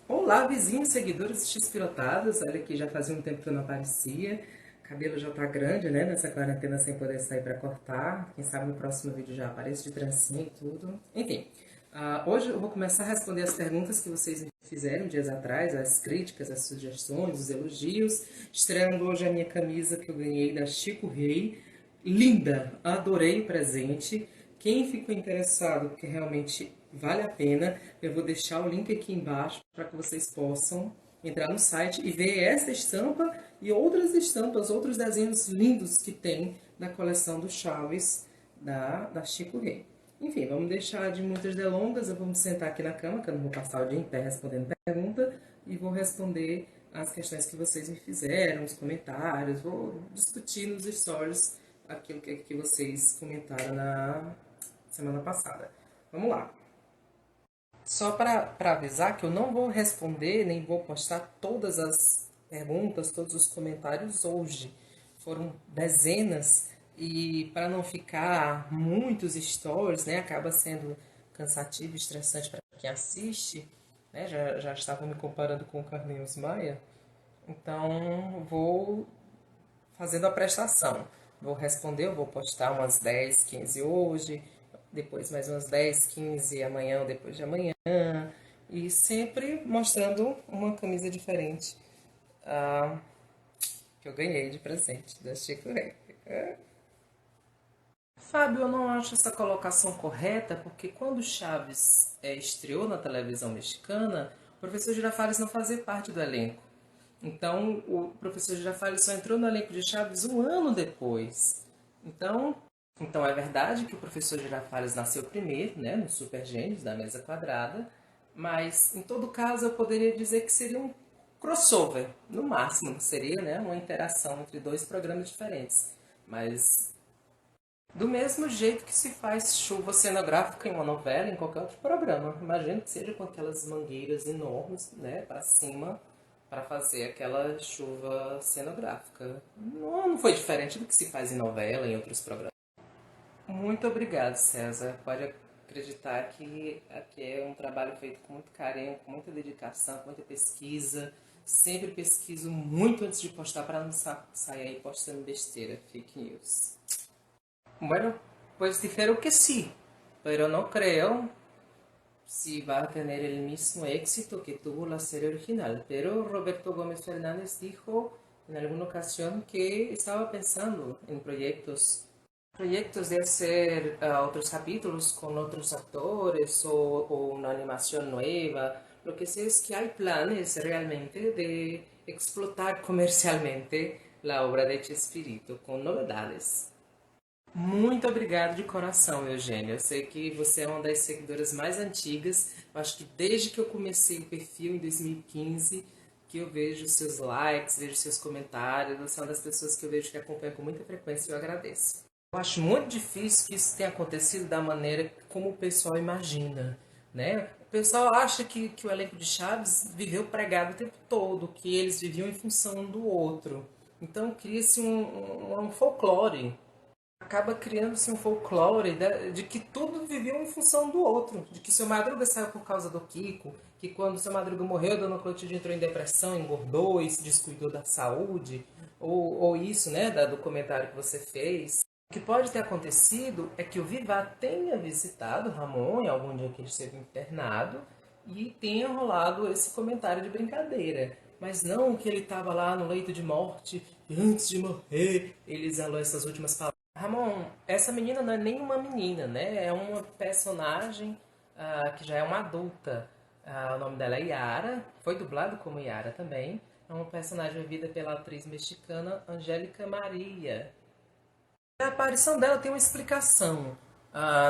Olá, vizinhos, seguidores e X-pirotados. Olha aqui, já fazia um tempo que eu não aparecia. O cabelo já tá grande, né? Nessa quarentena sem poder sair pra cortar. Quem sabe no próximo vídeo já apareço de trancinha e tudo. Enfim, hoje eu vou começar a responder as perguntas que vocês me fizeram dias atrás, as críticas, as sugestões, os elogios. Estreando hoje a minha camisa que eu ganhei da Chico Rei. Linda! Adorei o presente. Quem ficou interessado, porque realmente vale a pena, eu vou deixar o link aqui embaixo para que vocês possam entrar no site e ver essa estampa e outras estampas, outros desenhos lindos que tem na coleção do Chaves da Chico Rei. Enfim, vamos deixar de muitas delongas, eu vou me sentar aqui na cama, que eu não vou passar o dia em pé respondendo pergunta, e vou responder as questões que vocês me fizeram, os comentários, vou discutir nos stories aquilo que vocês comentaram na semana passada. Vamos lá. Só para avisar que eu não vou responder nem vou postar todas as perguntas, todos os comentários hoje. Foram dezenas e para não ficar muitos stories, né, acaba sendo cansativo e estressante para quem assiste, né, já estavam me comparando com o Carlinhos Maia, então vou fazendo a prestação. Vou responder, eu vou postar umas 10, 15 hoje, depois mais umas 10, 15 amanhã ou depois de amanhã. E sempre mostrando uma camisa diferente que eu ganhei de presente da Chico Rei. Fábio, eu não acho essa colocação correta, porque quando Chaves estreou na televisão mexicana, o professor Girafales não fazia parte do elenco. Então, o professor Girafales só entrou no elenco de Chaves um ano depois. Então, então é verdade que o professor Girafales nasceu primeiro, né, no Super Gênios, da Mesa Quadrada, mas, em todo caso, eu poderia dizer que seria um crossover, no máximo, seria, né, uma interação entre dois programas diferentes. Mas do mesmo jeito que se faz chuva cenográfica em uma novela, em qualquer outro programa. Imagino que seja com aquelas mangueiras enormes, né, para cima, para fazer aquela chuva cenográfica. Não foi diferente do que se faz em novela, em outros programas. Muito obrigado, César. Pode acreditar que aqui é um trabalho feito com muito carinho, com muita dedicação, com muita pesquisa. Sempre pesquiso muito antes de postar para não sair aí postando besteira, fake news. Bueno, pues dijeron que sí, pero no creo si va a tener el mismo éxito que tuvo la serie original. Pero Roberto Gómez Fernández dijo en alguna ocasión que estaba pensando en proyectos de hacer otros capítulos con otros actores o una animación nueva. Lo que sé es que hay planes realmente de explotar comercialmente la obra de Chespirito con novedades. Muito obrigado de coração, Eugênia. Eu sei que você é uma das seguidoras mais antigas. Eu acho que desde que eu comecei o perfil em 2015, que eu vejo seus likes, vejo seus comentários. Você é uma das pessoas que eu vejo que acompanha com muita frequência e eu agradeço. Eu acho muito difícil que isso tenha acontecido da maneira como o pessoal imagina, né? O pessoal acha que o elenco de Chaves viveu pregado o tempo todo, que eles viviam em função um do outro. Então cria-se um folclore, acaba criando-se um folclore de que tudo vivia em função do outro. De que seu Madruga saiu por causa do Kiko, que quando seu Madruga morreu, Dona Clotilde entrou em depressão, engordou e se descuidou da saúde. Ou isso, né, do comentário que você fez. O que pode ter acontecido é que o Vivá tenha visitado Ramon em algum dia que ele esteve internado e tenha rolado esse comentário de brincadeira. Mas não que ele estava lá no leito de morte e antes de morrer ele exalou essas últimas palavras. Ramon, essa menina não é nem uma menina, né? É uma personagem que já é uma adulta. O nome dela é Yara, foi dublado como Yara também. É uma personagem vivida pela atriz mexicana Angélica Maria. A aparição dela tem uma explicação.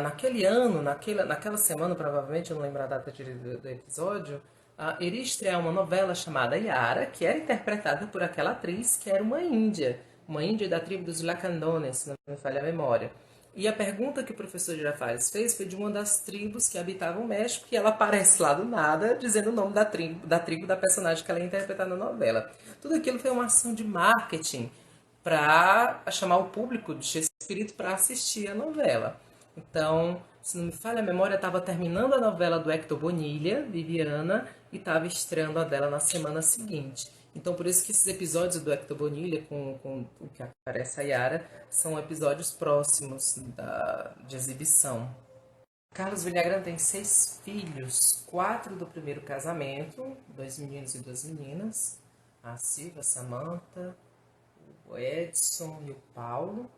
Naquele ano, naquela semana, provavelmente, eu não lembro a data do episódio, iria estrear uma novela chamada Yara, que era interpretada por aquela atriz que era uma índia da tribo dos Lacandones, se não me falha a memória. E a pergunta que o professor Girafales fez foi de uma das tribos que habitavam o México, e ela aparece lá do nada, dizendo o nome da tribo da personagem que ela ia interpretar na novela. Tudo aquilo foi uma ação de marketing para chamar o público de Chespirito para assistir a novela. Então, se não me falha a memória, estava terminando a novela do Hector Bonilha, Viviana, e estava estreando a dela na semana seguinte. Então, por isso que esses episódios do Hector Bonilha, com o que aparece a Yara, são episódios próximos de exibição. Carlos Villagrán tem 6 filhos, 4 do primeiro casamento, 2 meninos e 2 meninas, a Silvia, a Samantha, o Edson e o Paulo.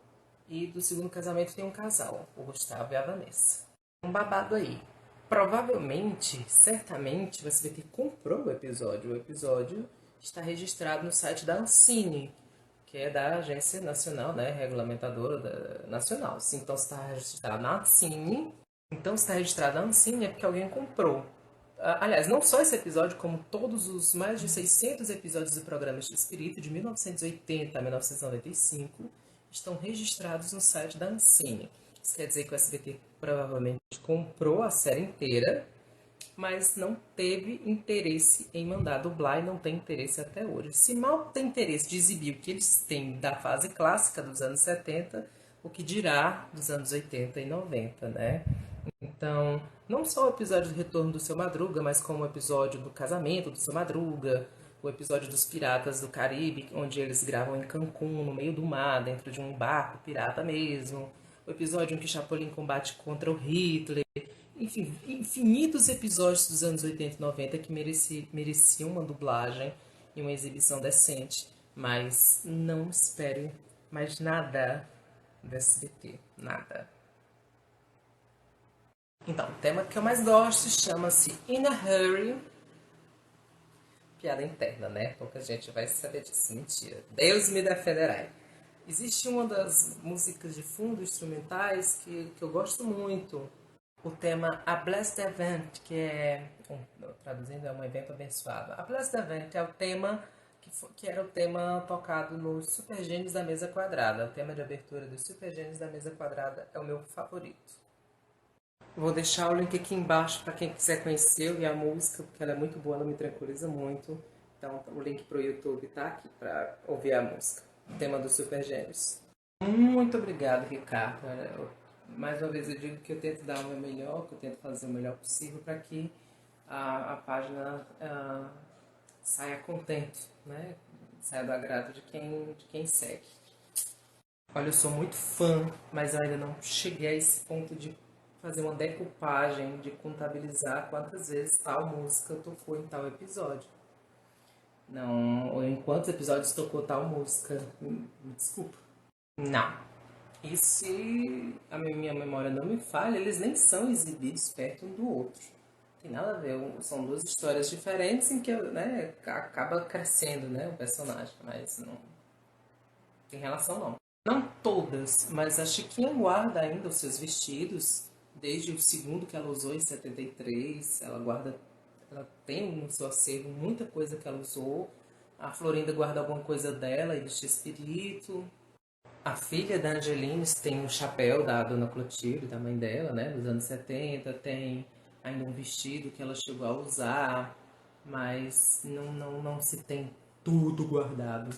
E do segundo casamento tem um casal, o Gustavo e a Vanessa. Um babado aí. Provavelmente, certamente, você vai ter que comprou o episódio. O episódio está registrado no site da Ancine, que é da Agência Nacional, né, Regulamentadora Nacional. Então, se está registrado na Ancine, então se está registrado na Ancine é porque alguém comprou. Aliás, não só esse episódio, como todos os mais de 600 episódios do programa X-Espírito, de 1980 a 1995, estão registrados no site da Ancine. Isso quer dizer que o SBT provavelmente comprou a série inteira, mas não teve interesse em mandar dublar e não tem interesse até hoje. Se mal tem interesse de exibir o que eles têm da fase clássica dos anos 70, o que dirá dos anos 80 e 90, né? Então, não só o episódio do Retorno do Seu Madruga, mas como o episódio do casamento do Seu Madruga, o episódio dos Piratas do Caribe, onde eles gravam em Cancún, no meio do mar, dentro de um barco pirata mesmo, o episódio em que Chapolin combate contra o Hitler, enfim, infinitos episódios dos anos 80 e 90 que mereciam uma dublagem e uma exibição decente, mas não espere mais nada do SBT, nada. Então, o tema que eu mais gosto chama-se In a Hurry. Piada interna, né? Pouca gente vai saber disso. Mentira. Deus me defenderai. Existe uma das músicas de fundo instrumentais que eu gosto muito. O tema A Blessed Event, que é, traduzindo, é um evento abençoado. A Blessed Event é o tema que era o tema tocado nos Super Gênios da Mesa Quadrada. O tema de abertura dos Super Gênios da Mesa Quadrada é o meu favorito. Vou deixar o link aqui embaixo para quem quiser conhecer e a música, porque ela é muito boa, ela me tranquiliza muito. Então, o link para o YouTube tá aqui para ouvir a música. O tema dos Super Gêmeos. Muito obrigado, Ricardo. Mais uma vez eu digo que eu tento dar o meu melhor, que eu tento fazer o melhor possível para que a página saia contente, né? Saia do agrado de quem segue. Olha, eu sou muito fã, mas eu ainda não cheguei a esse ponto de fazer uma decupagem, de contabilizar quantas vezes tal música tocou em tal episódio. Não, ou em quantos episódios tocou tal música. Me desculpa. Não. E se a minha memória não me falha, eles nem são exibidos perto um do outro. Tem nada a ver, são duas histórias diferentes em que, né, acaba crescendo, né, o personagem, mas não tem relação não. Não todas, mas a Chiquinha guarda ainda os seus vestidos, desde o segundo que ela usou em 73, ela tem no seu acervo muita coisa que ela usou. A Florinda guarda alguma coisa dela e do X-Espírito. A filha da Angelines tem o chapéu da Dona Clotilde, da mãe dela, né, dos anos 70, tem ainda um vestido que ela chegou a usar, mas não se tem tudo guardado.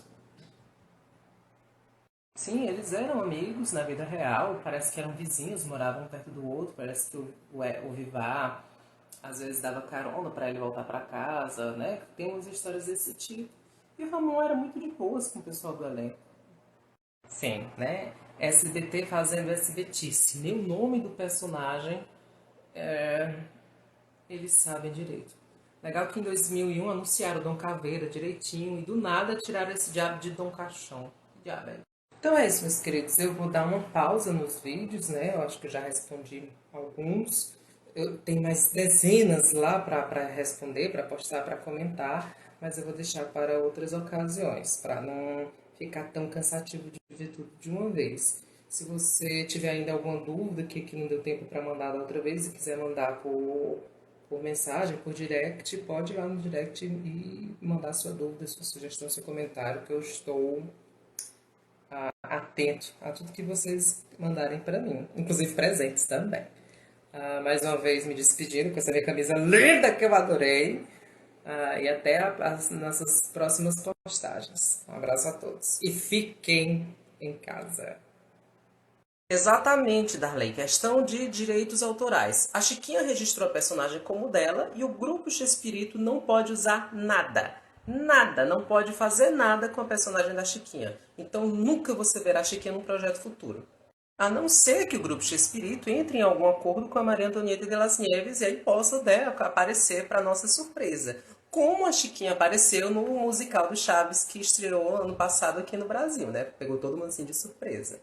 Sim, eles eram amigos na vida real, parece que eram vizinhos, moravam um perto do outro, parece que o Vivar às vezes dava carona para ele voltar para casa, né? Tem umas histórias desse tipo. E o Ramon era muito de boas com o pessoal do elenco. Sim, né? SBT fazendo SBTice. Nem o nome do personagem eles sabem direito. Legal que em 2001 anunciaram Dom Caveira direitinho e do nada tiraram esse diabo de Dom Caixão. Que diabo é? Então é isso, meus queridos. Eu vou dar uma pausa nos vídeos, né? Eu acho que eu já respondi alguns. Eu tenho mais dezenas lá para responder, para postar, para comentar, mas eu vou deixar para outras ocasiões, para não ficar tão cansativo de ver tudo de uma vez. Se você tiver ainda alguma dúvida que não deu tempo para mandar da outra vez e quiser mandar por mensagem, por direct, pode ir lá no direct e mandar sua dúvida, sua sugestão, seu comentário, que eu estou atento a tudo que vocês mandarem para mim, inclusive presentes também. Mais uma vez me despedindo com essa minha camisa linda que eu adorei. E até as nossas próximas postagens. Um abraço a todos. E fiquem em casa. Exatamente, Darley. Questão de direitos autorais. A Chiquinha registrou a personagem como dela e o grupo X-Espírito não pode usar nada. Nada, não pode fazer nada com a personagem da Chiquinha. Então nunca você verá a Chiquinha num projeto futuro. A não ser que o grupo X-Espírito entre em algum acordo com a Maria Antonieta de las Nieves e aí possa, né, aparecer para nossa surpresa. Como a Chiquinha apareceu no musical do Chaves que estreou ano passado aqui no Brasil, né? Pegou todo mundo assim de surpresa.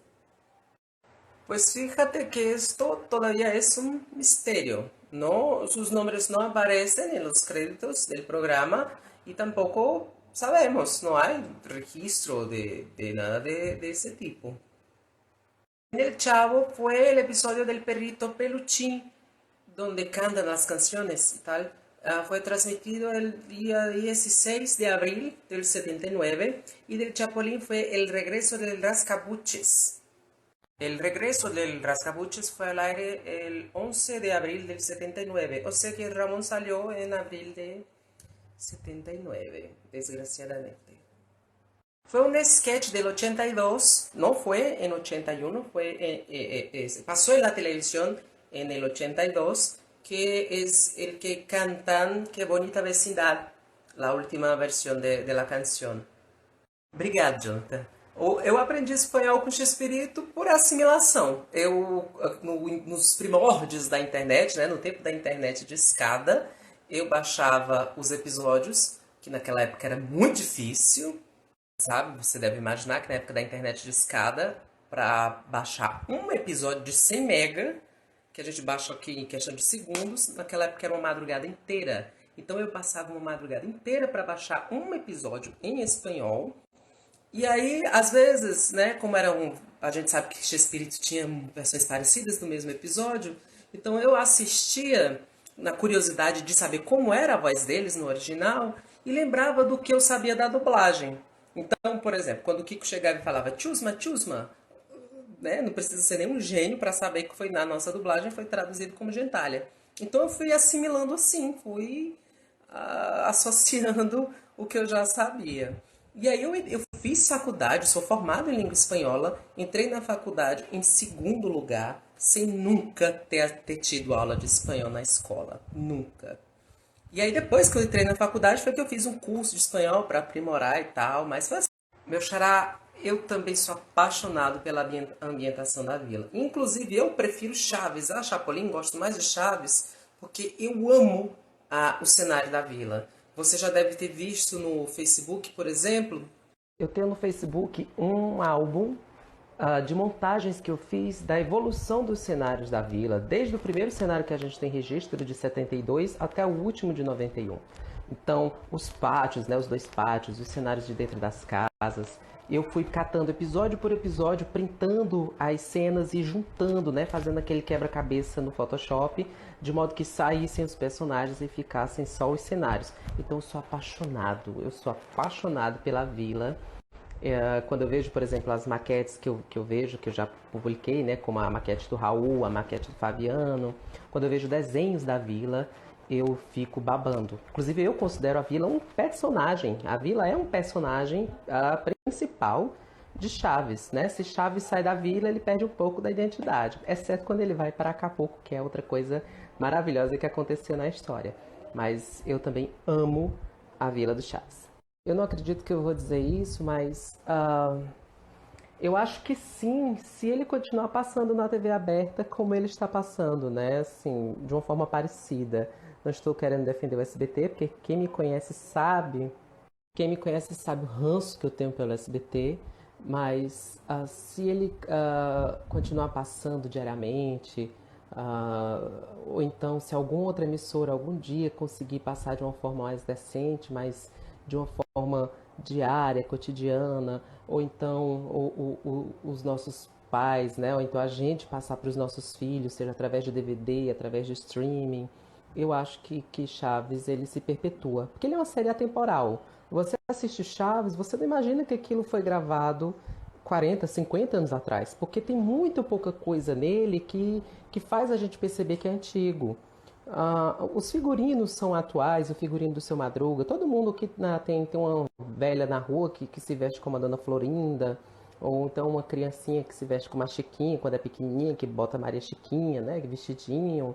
Pues fíjate que esto todavía es un misterio. No, sus nombres no aparecen en los créditos del programa y tampoco sabemos, no hay registro de nada de ese tipo. En El Chavo fue el episodio del perrito Peluchín, donde cantan las canciones y tal. Fue transmitido el día 16 de abril del 79 y del Chapulín fue el regreso del Rascabuches. El regreso del Rascabuches fue al aire el 11 de abril del 79, o sea que Ramón salió en abril de 79, desgraciadamente. Fue un sketch del 82, no fue en 81, pasó en la televisión en el 82, que es el que cantan Qué bonita vecindad, la última versión de la canción. Obrigado, Jonathan. Eu aprendi espanhol com X-Espírito por assimilação. Nos primórdios da internet, né, no tempo da internet de escada, eu baixava os episódios, que naquela época era muito difícil, sabe? Você deve imaginar que na época da internet de escada, para baixar um episódio de 100 mega, que a gente baixa aqui em questão de segundos, naquela época era uma madrugada inteira. Então eu passava uma madrugada inteira para baixar um episódio em espanhol. E aí, às vezes, né, como a gente sabe que X-Espírito tinha versões parecidas do mesmo episódio, então eu assistia na curiosidade de saber como era a voz deles no original e lembrava do que eu sabia da dublagem. Então, por exemplo, quando o Kiko chegava e falava Tchusma, Tchusma, né, não precisa ser nenhum gênio para saber que foi na nossa dublagem, foi traduzido como gentalha. Então eu fui assimilando assim, fui associando o que eu já sabia. E aí eu fiz faculdade, sou formado em língua espanhola, entrei na faculdade em segundo lugar, sem nunca ter tido aula de espanhol na escola. Nunca. E aí depois que eu entrei na faculdade foi que eu fiz um curso de espanhol para aprimorar e tal, mas foi assim. Meu xará, eu também sou apaixonado pela ambientação da vila. Inclusive eu prefiro Chaves, a Chapolin, gosto mais de Chaves, porque eu amo o cenário da vila. Você já deve ter visto no Facebook, por exemplo. Eu tenho no Facebook um álbum de montagens que eu fiz da evolução dos cenários da vila, desde o primeiro cenário que a gente tem registro de 72 até o último de 91. Então, os pátios, né, os dois pátios, os cenários de dentro das casas, eu fui catando episódio por episódio, printando as cenas e juntando, né, fazendo aquele quebra-cabeça no Photoshop, de modo que saíssem os personagens e ficassem só os cenários. Então eu sou apaixonado pela vila. Quando eu vejo, por exemplo, as maquetes que eu vejo, que eu já publiquei, né, como a maquete do Raul, a maquete do Fabiano, quando eu vejo desenhos da vila, eu fico babando. Inclusive, eu considero a vila um personagem. A vila é um personagem principal de Chaves, né? Se Chaves sai da vila, ele perde um pouco da identidade, exceto quando ele vai para Acapulco, que é outra coisa maravilhosa que aconteceu na história. Mas eu também amo a Vila do Chaves. Eu não acredito que eu vou dizer isso, mas eu acho que sim, se ele continuar passando na TV aberta como ele está passando, né? Assim, de uma forma parecida. Não estou querendo defender o SBT, porque quem me conhece sabe o ranço que eu tenho pelo SBT, mas se ele continuar passando diariamente, ou então se alguma outra emissora algum dia conseguir passar de uma forma mais decente, mas de uma forma diária, cotidiana, ou então os nossos pais, né? Ou então a gente passar para os nossos filhos, seja através de DVD, através de streaming, eu acho que Chaves ele se perpetua, porque ele é uma série atemporal. Você assiste Chaves, você não imagina que aquilo foi gravado 40, 50 anos atrás, porque tem muito pouca coisa nele que faz a gente perceber que é antigo. Os figurinos são atuais, o figurino do Seu Madruga, todo mundo que tem uma velha na rua que se veste como a Dona Florinda, Ou então uma criancinha que se veste com uma Chiquinha quando é pequenininha, que bota Maria Chiquinha, né? Vestidinho.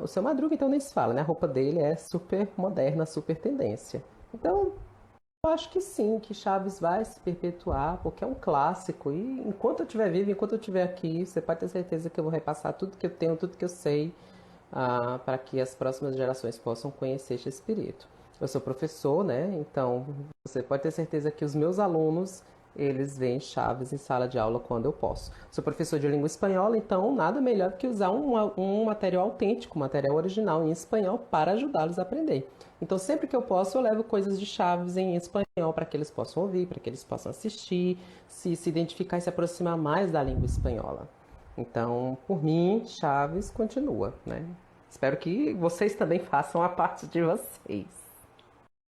O Seu Madruga, então, nem se fala, né? A roupa dele é super moderna, super tendência. Então, eu acho que sim, que Chaves vai se perpetuar, porque é um clássico. E enquanto eu estiver vivo, enquanto eu estiver aqui, você pode ter certeza que eu vou repassar tudo que eu tenho, tudo que eu sei, para que as próximas gerações possam conhecer esse espírito. Eu sou professor, né? Então você pode ter certeza que os meus alunos eles veem Chaves em sala de aula quando eu posso. Sou professor de língua espanhola, então nada melhor do que usar um material autêntico, um material original em espanhol para ajudá-los a aprender. Então sempre que eu posso, eu levo coisas de Chaves em espanhol para que eles possam ouvir, para que eles possam assistir, se identificar e se aproximar mais da língua espanhola. Então, por mim, Chaves continua, né? Espero que vocês também façam a parte de vocês.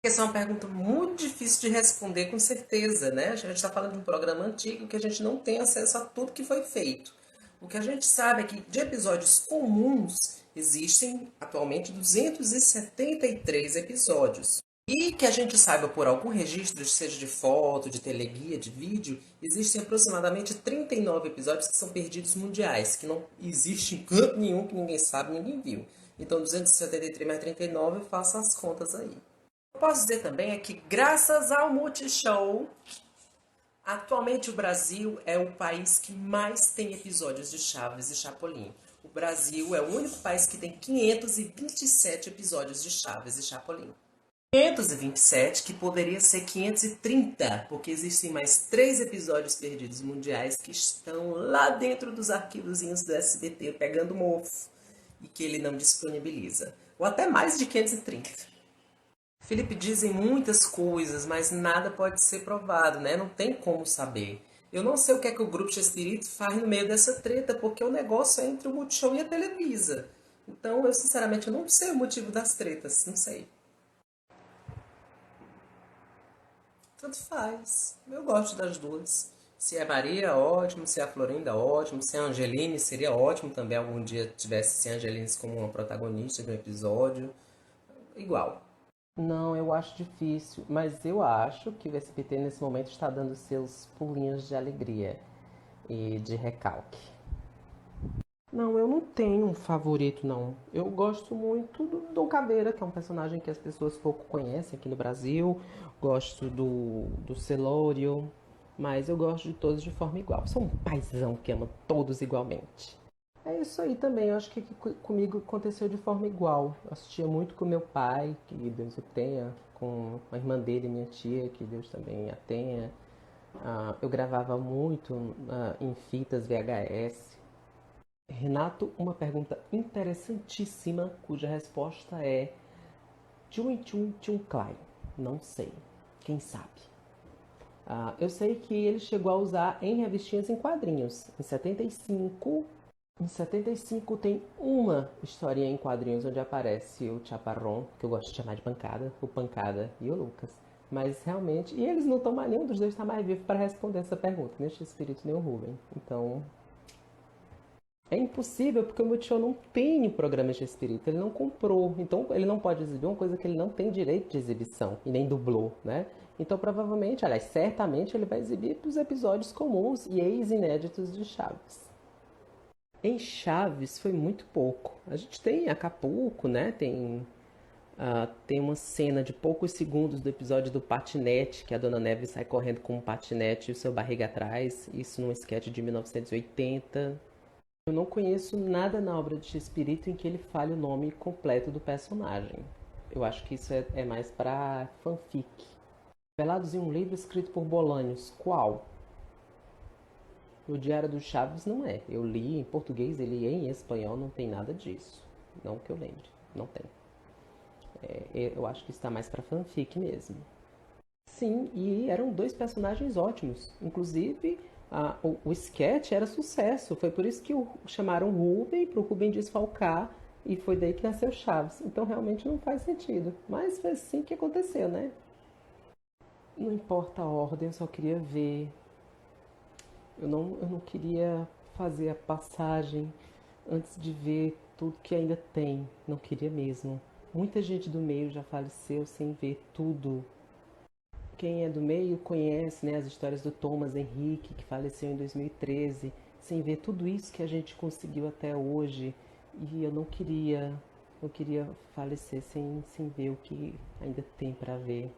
Essa é uma pergunta muito difícil de responder com certeza, né? A gente está falando de um programa antigo que a gente não tem acesso a tudo que foi feito. O que a gente sabe é que de episódios comuns existem atualmente 273 episódios. E que a gente saiba por algum registro, seja de foto, de teleguia, de vídeo, existem aproximadamente 39 episódios que são perdidos mundiais, que não existe em canto nenhum, que ninguém sabe, ninguém viu. Então 273 mais 39, faça as contas aí. Eu posso dizer também é que graças ao Multishow, atualmente o Brasil é o país que mais tem episódios de Chaves e Chapolin. O Brasil é o único país que tem 527 episódios de Chaves e Chapolin. 527, que poderia ser 530, porque existem mais 3 episódios perdidos mundiais que estão lá dentro dos arquivozinhos do SBT pegando mofo e que ele não disponibiliza. Ou até mais de 530. Felipe, dizem muitas coisas, mas nada pode ser provado, né? Não tem como saber. Eu não sei o que é que o Grupo de Espírito faz no meio dessa treta, porque o negócio é entre o Multishow e a Televisa. Então, eu sinceramente não sei o motivo das tretas, não sei. Tanto faz. Eu gosto das duas. Se é Maria, ótimo. Se é a Florinda, ótimo. Se é a Angeline, seria ótimo também algum dia tivesse se a Angeline como uma protagonista de um episódio. Igual. Não, eu acho difícil, mas eu acho que o SBT nesse momento está dando seus pulinhos de alegria e de recalque. Não, eu não tenho um favorito, não. Eu gosto muito do Dom Caveira, que é um personagem que as pessoas pouco conhecem aqui no Brasil. Gosto do Celório, mas eu gosto de todos de forma igual. Sou um paizão que ama todos igualmente. É isso aí também, eu acho que comigo aconteceu de forma igual. Eu assistia muito com meu pai, que Deus o tenha, com a irmã dele, minha tia, que Deus também a tenha. Eu gravava muito em fitas VHS. Renato, uma pergunta interessantíssima, cuja resposta é Tchum Tchum Tchum Klein. Não sei. Quem sabe? Eu sei que ele chegou a usar em revistinhas em quadrinhos. Em 75 tem uma historinha em quadrinhos onde aparece o Chaparrão, que eu gosto de chamar de Pancada, o Pancada e o Lucas. Mas realmente. E eles não estão mais. Nenhum dos dois está mais vivo para responder essa pergunta, nem o X-Espírito nem o Ruben. Então, é impossível porque o Multishow não tem o programa de espírito, ele não comprou, então ele não pode exibir uma coisa que ele não tem direito de exibição e nem dublou, né? Então provavelmente, aliás, certamente ele vai exibir os episódios comuns e ex-inéditos de Chaves. Em Chaves foi muito pouco. A gente tem Acapulco, né? Tem uma cena de poucos segundos do episódio do patinete, que a Dona Neve sai correndo com um patinete e o seu barriga atrás. Isso num sketch de 1980. Eu não conheço nada na obra de Chespirito em que ele fale o nome completo do personagem. Eu acho que isso é mais para fanfic. Revelados em um livro escrito por Bolanhos. Qual? O Diário do Chaves não é. Eu li em português, ele em espanhol, não tem nada disso. Não que eu lembre. Não tem. Eu acho que está mais para fanfic mesmo. Sim, e eram dois personagens ótimos. Inclusive, o sketch era sucesso. Foi por isso que chamaram Ruben, para o Ruben desfalcar, e foi daí que nasceu Chaves. Então realmente não faz sentido. Mas foi assim que aconteceu, né? Não importa a ordem, eu só queria ver. Eu não queria fazer a passagem antes de ver tudo que ainda tem. Não queria mesmo. Muita gente do meio já faleceu sem ver tudo. quem é do meio conhece, né, as histórias do Thomas Henrique, que faleceu em 2013, sem ver tudo isso que a gente conseguiu até hoje. E eu não queria falecer sem ver o que ainda tem para ver.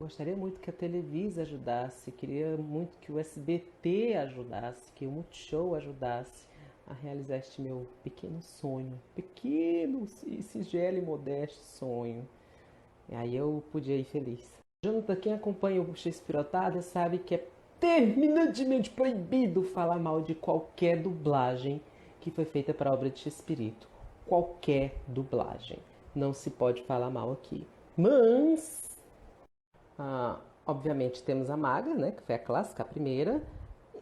Gostaria muito que a Televisa ajudasse, queria muito que o SBT ajudasse, que o Multishow ajudasse a realizar este meu pequeno sonho, pequeno e singelo e modesto sonho. E aí eu podia ir feliz. Jonathan, quem acompanha o Shakespeareotada sabe que é terminantemente proibido falar mal de qualquer dublagem que foi feita para a obra de Shakespeare. Qualquer dublagem. Não se pode falar mal aqui. Mas, obviamente, temos a Maga, né, que foi a clássica, a primeira.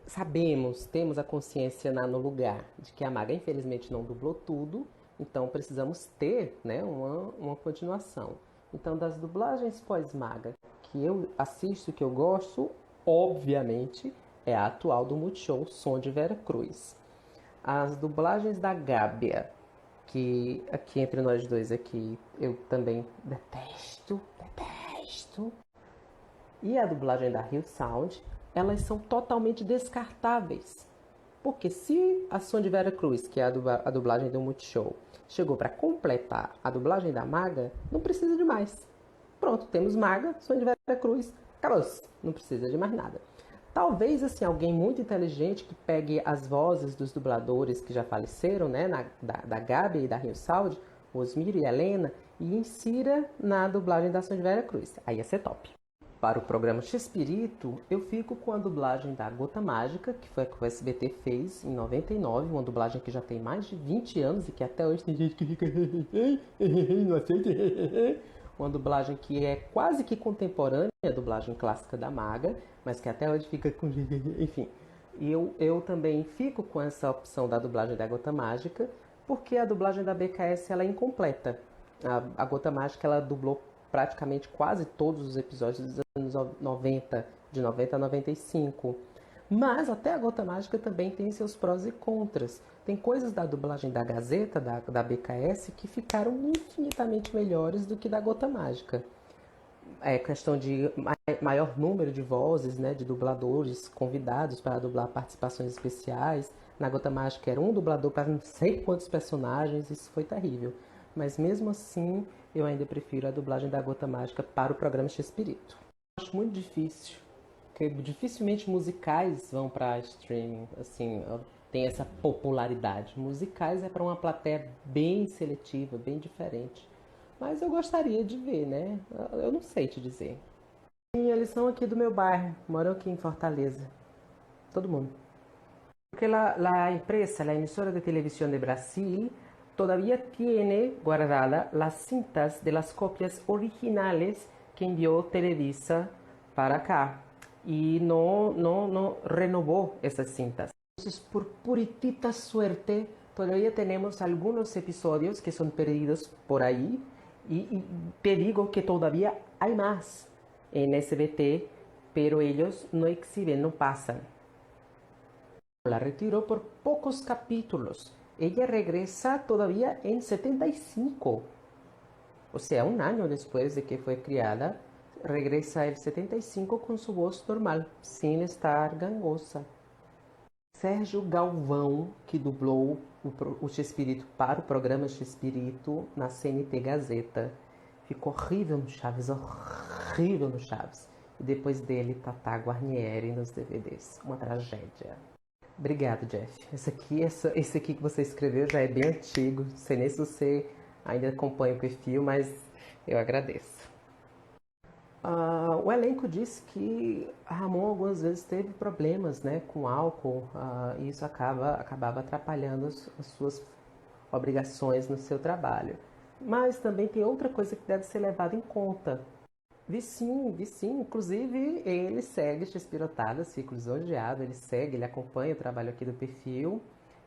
Sabemos, temos a consciência no lugar de que a Maga, infelizmente, não dublou tudo. Então, precisamos ter, né, uma continuação. Então, das dublagens pós-Maga que eu assisto, que eu gosto, obviamente, é a atual do Multishow, Som de Vera Cruz. As dublagens da Gábia, que aqui entre nós dois aqui eu também detesto. E a dublagem da Rio Sound, elas são totalmente descartáveis. Porque se a Som de Vera Cruz, que é a dublagem do Multishow, chegou para completar a dublagem da Maga, não precisa de mais. Pronto, temos Maga, Som de Vera Cruz, acabou-se. Não precisa de mais nada. Talvez, assim, alguém muito inteligente que pegue as vozes dos dubladores que já faleceram, né, da Gabi e da Rio Sound, Osmiro e Helena, e insira na dublagem da Som de Vera Cruz. Aí ia ser top. Para o programa Chespirito, eu fico com a dublagem da Gota Mágica, que foi a que o SBT fez em 99, uma dublagem que já tem mais de 20 anos e que até hoje tem gente que fica não aceita. Uma dublagem que é quase que contemporânea à dublagem clássica da Maga, mas que até hoje fica com... Enfim, e eu também fico com essa opção da dublagem da Gota Mágica, porque a dublagem da BKS ela é incompleta. A Gota Mágica ela dublou praticamente quase todos os episódios dos anos 90, de 90 a 95. Mas até a Gota Mágica também tem seus prós e contras. Tem coisas da dublagem da Gazeta, da BKS, que ficaram infinitamente melhores do que da Gota Mágica. É questão de maior número de vozes, né, de dubladores convidados para dublar participações especiais. Na Gota Mágica era um dublador para não sei quantos personagens, isso foi terrível. Mas mesmo assim, eu ainda prefiro a dublagem da Gota Mágica para o programa Chespirito. Acho muito difícil, porque dificilmente musicais vão para streaming, assim, tem essa popularidade. Musicais é para uma plateia bem seletiva, bem diferente. Mas eu gostaria de ver, né? Eu não sei te dizer. E eles são aqui do meu bairro, moram aqui em Fortaleza. Todo mundo. Porque la empresa, la emisora de televisión de Brasil, todavía tiene guardada las cintas de las copias originales que envió Televisa para acá. Y no renovó esas cintas. Entonces, por puritita suerte, todavía tenemos algunos episodios que son perdidos por ahí. Y te digo que todavía hay más en SBT, pero ellos no exhiben, no pasan. La retiró por pocos capítulos. Ella regresa todavía en 75. O sea, un año después de que fue criada, regresa el 75 con su voz normal, sin estar gangosa. Sérgio Galvão, que dublou o Chespirito para o programa Chespirito na CNT Gazeta. Ficou horrível no Chaves, horrível no Chaves. E depois dele, Tata Guarnieri nos DVDs. Uma tragédia. Obrigado, Jeff. Esse aqui que você escreveu já é bem antigo. Não sei nem se você ainda acompanha o perfil, mas eu agradeço. O elenco disse que Ramon algumas vezes teve problemas, né, com álcool, e isso acabava atrapalhando as suas obrigações no seu trabalho. Mas também tem outra coisa que deve ser levada em conta. Vi sim. Inclusive, ele segue Chespiriotada, Ciclo Lisonjeado, ele acompanha o trabalho aqui do perfil.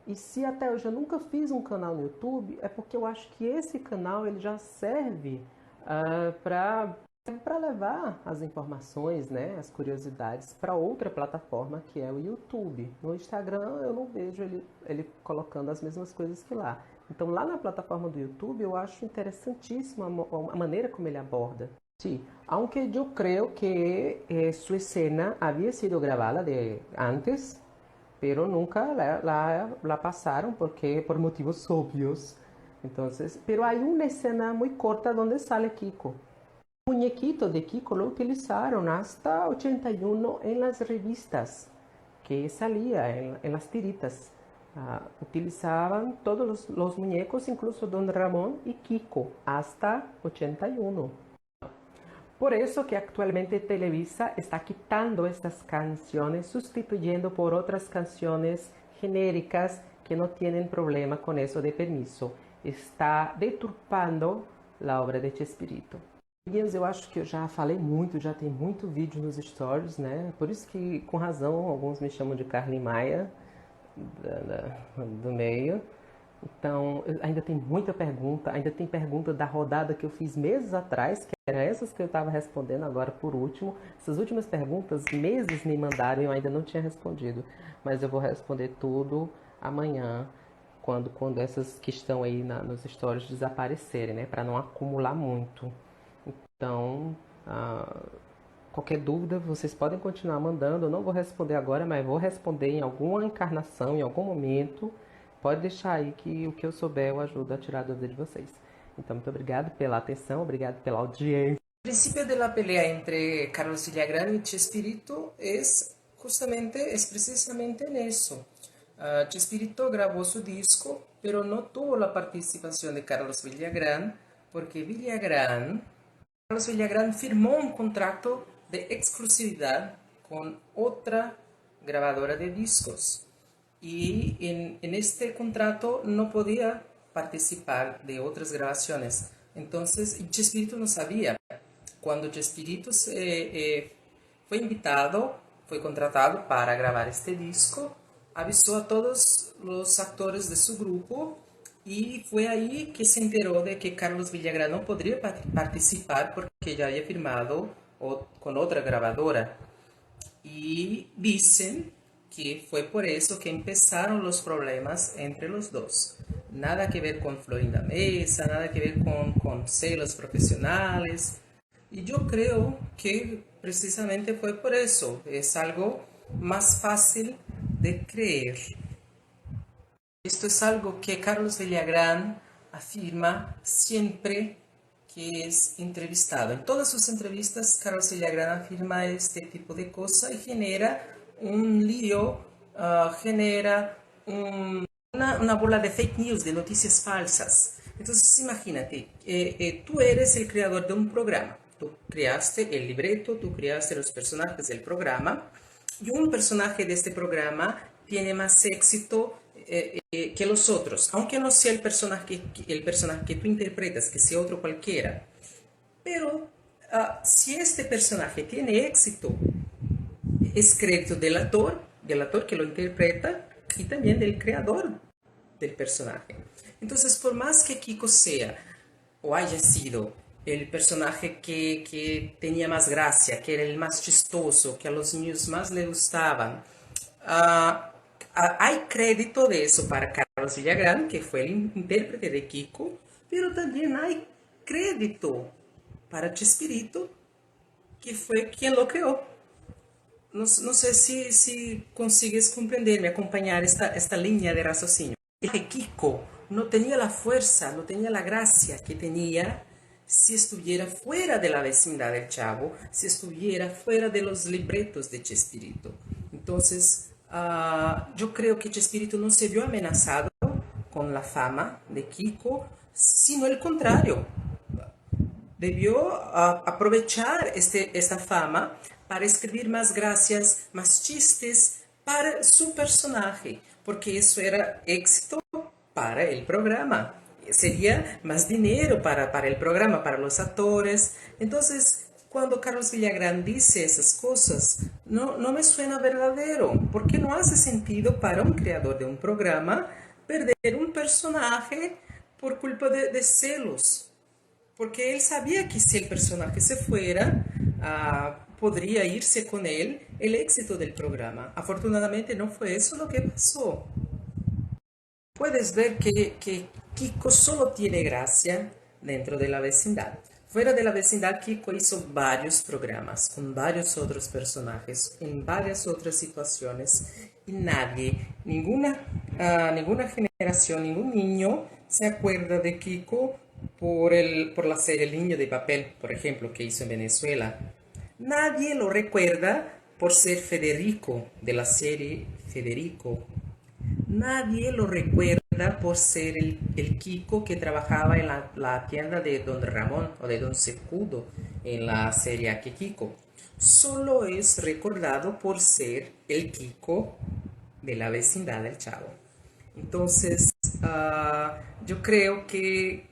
E se até hoje eu nunca fiz um canal no YouTube, é porque eu acho que esse canal ele já serve para levar as informações, né, as curiosidades para outra plataforma que é o YouTube. No Instagram eu não vejo ele colocando as mesmas coisas que lá. Então lá na plataforma do YouTube eu acho interessantíssima a maneira como ele aborda Sí, aunque yo creo que su escena había sido grabada de antes, pero nunca la pasaron porque por motivos obvios. Entonces, pero hay una escena muy corta donde sale Kiko. El muñequito de Kiko lo utilizaron hasta 81 en las revistas que salía en las tiritas. Utilizaban todos los muñecos, incluso Don Ramón y Kiko, hasta 81. Por eso que actualmente Televisa está quitando estas canciones, sustituyendo por otras canciones genéricas que no tienen problema con eso de permiso. Está deturpando a obra de Chespirito. Meninas, eu acho que eu já falei muito, já tem muito vídeo nos stories, né? Por isso que, com razão, alguns me chamam de Carly Maia, do meio. Então, ainda tem muita pergunta, ainda tem pergunta da rodada que eu fiz meses atrás, que eram essas que eu estava respondendo agora por último. Essas últimas perguntas, meses me mandaram e eu ainda não tinha respondido. Mas eu vou responder tudo amanhã, quando essas que estão aí nos stories desaparecerem, né? Para não acumular muito. Então, qualquer dúvida, vocês podem continuar mandando. Eu não vou responder agora, mas vou responder em alguma encarnação, em algum momento. Pode deixar aí que o que eu souber eu ajudo a tirar a dúvida de vocês. Então, muito obrigado pela atenção, obrigado pela audiência. El principio de la pelea entre Carlos Villagrán y Chespirito es precisamente en eso. Chespirito grabó su disco, pero no tuvo la participación de Carlos Villagrán, porque Carlos Villagrán firmó un contrato de exclusividad con otra grabadora de discos. Y en este contrato no podía participar de otras grabaciones. Entonces, Chespirito no sabía. Cuando Chespirito fue invitado, fue contratado para grabar este disco, avisó a todos los actores de su grupo y fue ahí que se enteró de que Carlos Villagrán no podría participar porque ya había firmado con otra grabadora. Y dicen que fue por eso que empezaron los problemas entre los dos. Nada que ver con Florinda Mesa, nada que ver con celos profesionales. Y yo creo que precisamente fue por eso. Es algo más fácil de creer. Esto es algo que Carlos Villagrán afirma siempre que es entrevistado. En todas sus entrevistas, Carlos Villagrán afirma este tipo de cosas y genera un lío, genera una bola de fake news, de noticias falsas. Entonces, imagínate, tú eres el creador de un programa. Tú creaste el libreto, tú creaste los personajes del programa y un personaje de este programa tiene más éxito que los otros, aunque no sea el personaje que tú interpretas, que sea otro cualquiera. Pero si este personaje tiene éxito, es crédito del actor que lo interpreta y también del creador del personaje. Entonces, por más que Kiko sea o haya sido el personaje que tenía más gracia, que era el más chistoso, que a los niños más le gustaban, hay crédito de eso para Carlos Villagrán, que fue el intérprete de Kiko, pero también hay crédito para Chespirito, que fue quien lo creó. No sé si consigues comprenderme, acompañar esta línea de raciocinio. El Kiko no tenía la fuerza, no tenía la gracia que tenía si estuviera fuera de la vecindad del Chavo, si estuviera fuera de los libretos de Chespirito. Entonces, yo creo que Chespirito no se vio amenazado con la fama de Kiko, sino el contrario. Debió aprovechar esta fama para escribir más gracias, más chistes para su personaje, porque eso era éxito para el programa. Sería más dinero para el programa, para los actores. Entonces, cuando Carlos Villagrán dice esas cosas, no me suena verdadero, porque no hace sentido para un creador de un programa perder un personaje por culpa de celos. Porque él sabía que si el personaje se fuera, podría irse con él el éxito del programa. Afortunadamente no fue eso lo que pasó. Puedes ver que Kiko solo tiene gracia dentro de la vecindad. Fuera de la vecindad, Kiko hizo varios programas con varios otros personajes en varias otras situaciones y ninguna generación, ningún niño se acuerda de Kiko por la serie El Niño de Papel, por ejemplo, que hizo en Venezuela. Nadie lo recuerda por ser Federico de la serie Federico. Nadie lo recuerda por ser el Kiko que trabajaba en la tienda de Don Ramón o de Don Secudo en la serie Aquí Kiko. Solo es recordado por ser el Kiko de la vecindad del Chavo. Entonces, yo creo que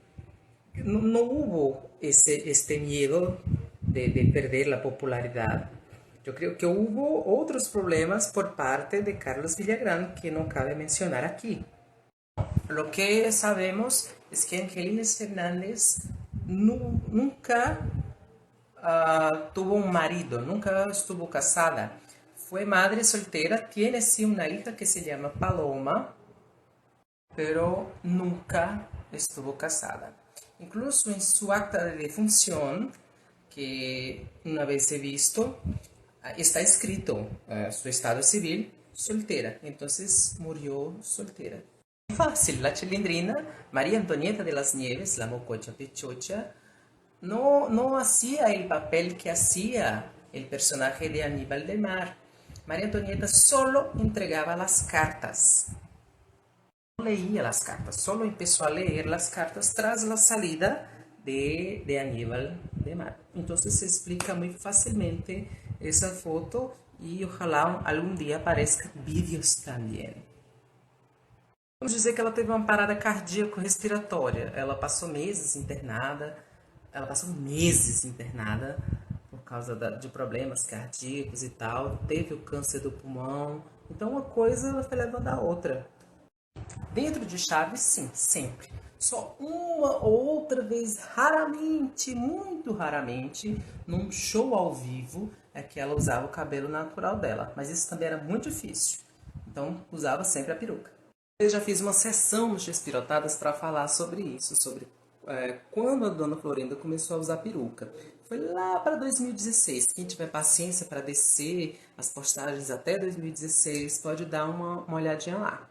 no hubo este miedo de perder la popularidad. Yo creo que hubo otros problemas por parte de Carlos Villagrán que no cabe mencionar aquí. Lo que sabemos es que Angelines Fernández nunca tuvo un marido, nunca estuvo casada. Fue madre soltera, tiene sí una hija que se llama Paloma, pero nunca estuvo casada. Incluso en su acta de defunción, que una vez he visto, está escrito su estado civil soltera, entonces murió soltera. Fácil, la Chilindrina, María Antonieta de las Nieves, la mococha pechocha, no hacía el papel que hacía el personaje de Aníbal de Mar. María Antonieta solo entregaba las cartas. No leía las cartas, solo empezó a leer las cartas tras la salida de Aníbal de Mar. Entonces se explica muy fácilmente esa foto y ojalá algún día aparezcan vídeos también. Vamos dizer que ela teve uma parada cardíaco-respiratória. Ela passou meses internada por causa de problemas cardíacos e tal. Teve o câncer do pulmão. Então uma coisa ela foi levando a outra. Dentro de Chaves, sim, sempre. Só uma ou outra vez, raramente, muito raramente, num show ao vivo, é que ela usava o cabelo natural dela. Mas isso também era muito difícil. Então, usava sempre a peruca. Eu já fiz uma sessão no Despirotadas para falar sobre isso, sobre quando a Dona Florinda começou a usar peruca. Foi lá para 2016. Quem tiver paciência para descer as postagens até 2016, pode dar uma olhadinha lá.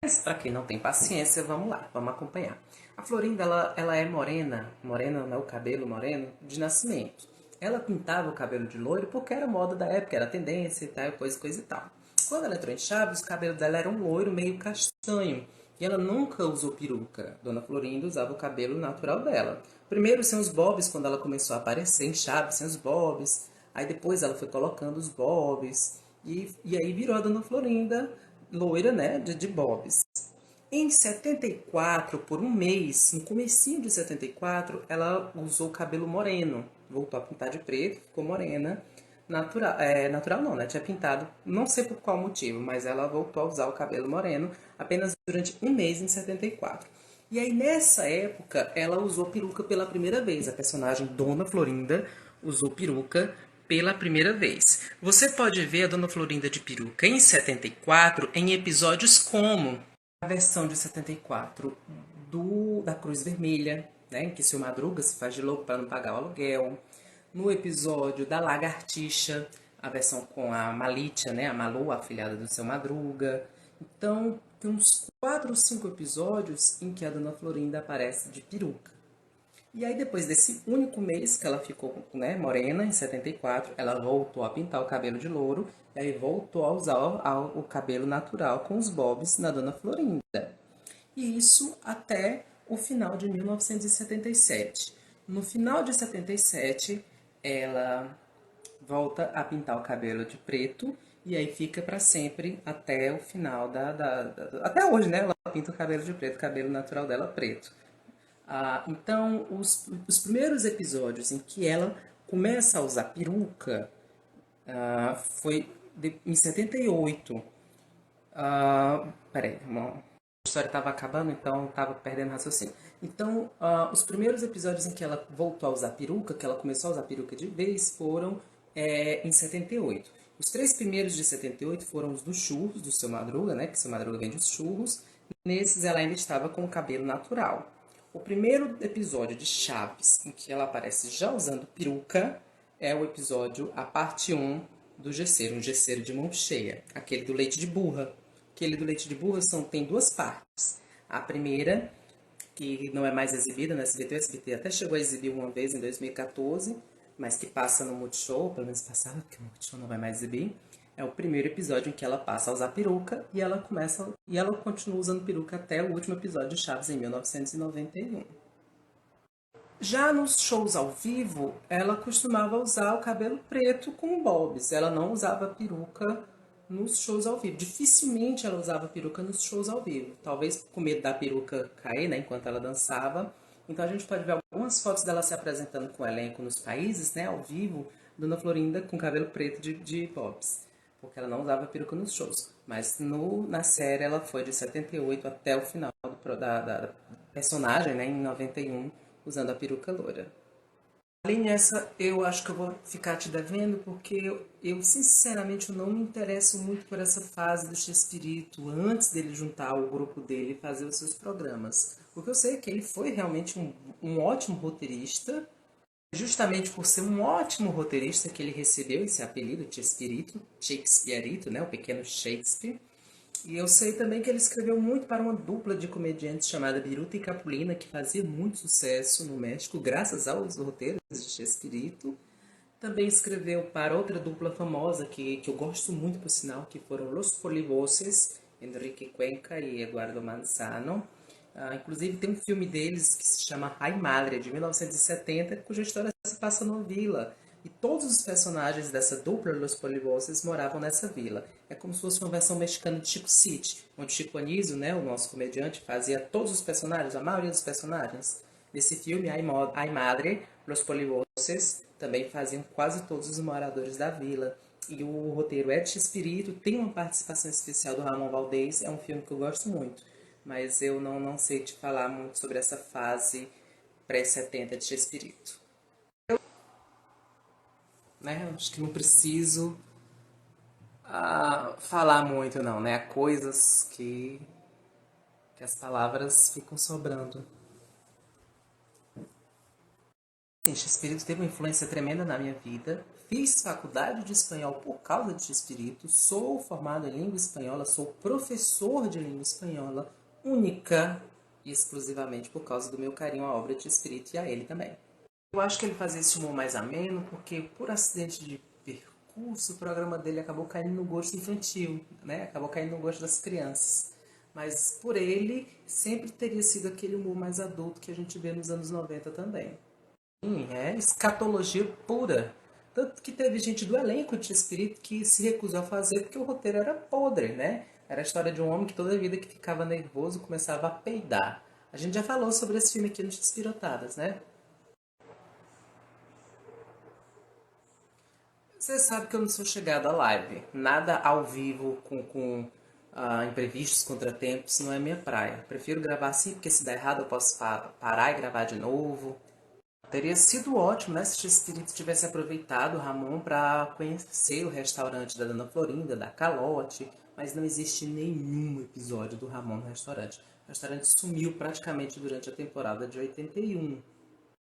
Mas para quem não tem paciência, vamos lá, vamos acompanhar. A Florinda, ela é morena não é o cabelo moreno, de nascimento. Ela pintava o cabelo de loiro porque era moda da época, era tendência e tal, coisa e tal. Quando ela entrou em Chaves, o cabelo dela era um loiro meio castanho. E ela nunca usou peruca. Dona Florinda usava o cabelo natural dela. Primeiro sem os bobs, quando ela começou a aparecer em Chaves, sem os bobs. Aí depois ela foi colocando os bobs. E aí virou a Dona Florinda loira, né, de bobs. Em 74, por um mês, no comecinho de 74, ela usou o cabelo moreno. Voltou a pintar de preto, ficou morena. Natural não, né? Tinha pintado, não sei por qual motivo, mas ela voltou a usar o cabelo moreno apenas durante um mês em 74. E aí, nessa época, ela usou peruca pela primeira vez. A personagem Dona Florinda usou peruca pela primeira vez. Você pode ver a Dona Florinda de peruca em 74 em episódios como a versão de 74 da Cruz Vermelha, né, em que Seu Madruga se faz de louco para não pagar o aluguel. No episódio da Lagartixa, a versão com a Malitia, né, a Malu, a afilhada do Seu Madruga. Então, tem uns 4 ou 5 episódios em que a Dona Florinda aparece de peruca. E aí, depois desse único mês que ela ficou, né, morena, em 74, ela voltou a pintar o cabelo de louro, e aí voltou a usar o cabelo natural com os bobs na Dona Florinda. E isso até o final de 1977. No final de 77, ela volta a pintar o cabelo de preto, e aí fica para sempre até o final até hoje, né? Ela pinta o cabelo de preto, o cabelo natural dela preto. Então, os primeiros episódios em que ela começa a usar peruca foi em 78. Peraí, a história estava acabando, então estava perdendo raciocínio. Então, os primeiros episódios em que ela voltou a usar peruca, que ela começou a usar peruca de vez, foram em 78. Os 3 primeiros de 78 foram os dos churros, do Seu Madruga, né? Que Seu Madruga vende os churros. Nesses ela ainda estava com o cabelo natural. O primeiro episódio de Chaves em que ela aparece já usando peruca é o episódio, a parte um do Gesseiro, um Gesseiro de mão cheia, aquele do leite de burra. Aquele do leite de burra tem duas partes. A primeira, que não é mais exibida no SBT, o SBT até chegou a exibir uma vez em 2014, mas que passa no Multishow, pelo menos passava, porque o Multishow não vai mais exibir. É o primeiro episódio em que ela passa a usar peruca e ela continua usando peruca até o último episódio de Chaves em 1991. Já nos shows ao vivo, ela costumava usar o cabelo preto com bobs. Ela não usava peruca nos shows ao vivo. Dificilmente ela usava peruca nos shows ao vivo. Talvez com medo da peruca cair, né, enquanto ela dançava. Então a gente pode ver algumas fotos dela se apresentando com o elenco nos países, né, ao vivo, Dona Florinda com cabelo preto de bobs. Porque ela não usava peruca nos shows. Mas na série ela foi de 78 até o final da personagem, né, em 91, usando a peruca loira. Além dessa, eu acho que eu vou ficar te devendo porque eu sinceramente não me interesso muito por essa fase do Chespirito antes dele juntar o grupo dele e fazer os seus programas. Porque eu sei que ele foi realmente um ótimo roteirista, justamente por ser um ótimo roteirista que ele recebeu esse apelido Chespirito, Shakespeareito, né, o pequeno Shakespeare. E eu sei também que ele escreveu muito para uma dupla de comediantes chamada Biruta e Capulina, que fazia muito sucesso no México, graças aos roteiros de Chespirito. Também escreveu para outra dupla famosa, que eu gosto muito, por sinal, que foram Los Polivoces, Enrique Cuenca e Eduardo Manzano. Inclusive tem um filme deles que se chama Ai Madre, de 1970, cuja história se passa numa vila. E todos os personagens dessa dupla, Los Polivoces, moravam nessa vila. É como se fosse uma versão mexicana de Chico City, onde Chico Anísio, né, o nosso comediante, fazia todos os personagens, a maioria dos personagens. Nesse filme, Ai Madre, Los Polivoces também faziam quase todos os moradores da vila. E o roteiro é de Chespirito, tem uma participação especial do Ramon Valdez, é um filme que eu gosto muito. Mas eu não sei te falar muito sobre essa fase pré-70 de Chespirito. Né? Acho que não preciso falar muito não, né? Há coisas que as palavras ficam sobrando. Sim, Chespirito teve uma influência tremenda na minha vida. Fiz faculdade de espanhol por causa de Chespirito. Sou formado em língua espanhola, sou professor de língua espanhola, única e exclusivamente por causa do meu carinho à obra de Chespirito e a ele também. Eu acho que ele fazia esse humor mais ameno porque, por acidente de percurso, o programa dele acabou caindo no gosto infantil, né? Acabou caindo no gosto das crianças. Mas por ele, sempre teria sido aquele humor mais adulto que a gente vê nos anos 90 também. Sim, é escatologia pura. Tanto que teve gente do elenco de Espírito que se recusou a fazer porque o roteiro era podre, né? Era a história de um homem que toda vida que ficava nervoso começava a peidar. A gente já falou sobre esse filme aqui no Despirotadas, né? Você sabe que eu não sou chegada à live. Nada ao vivo com imprevistos, contratempos, não é minha praia. Prefiro gravar assim, porque se der errado eu posso parar e gravar de novo. Teria sido ótimo, né, se o Espírito tivesse aproveitado o Ramon para conhecer o restaurante da Dona Florinda, da Calote, mas não existe nenhum episódio do Ramon no restaurante. O restaurante sumiu praticamente durante a temporada de 81.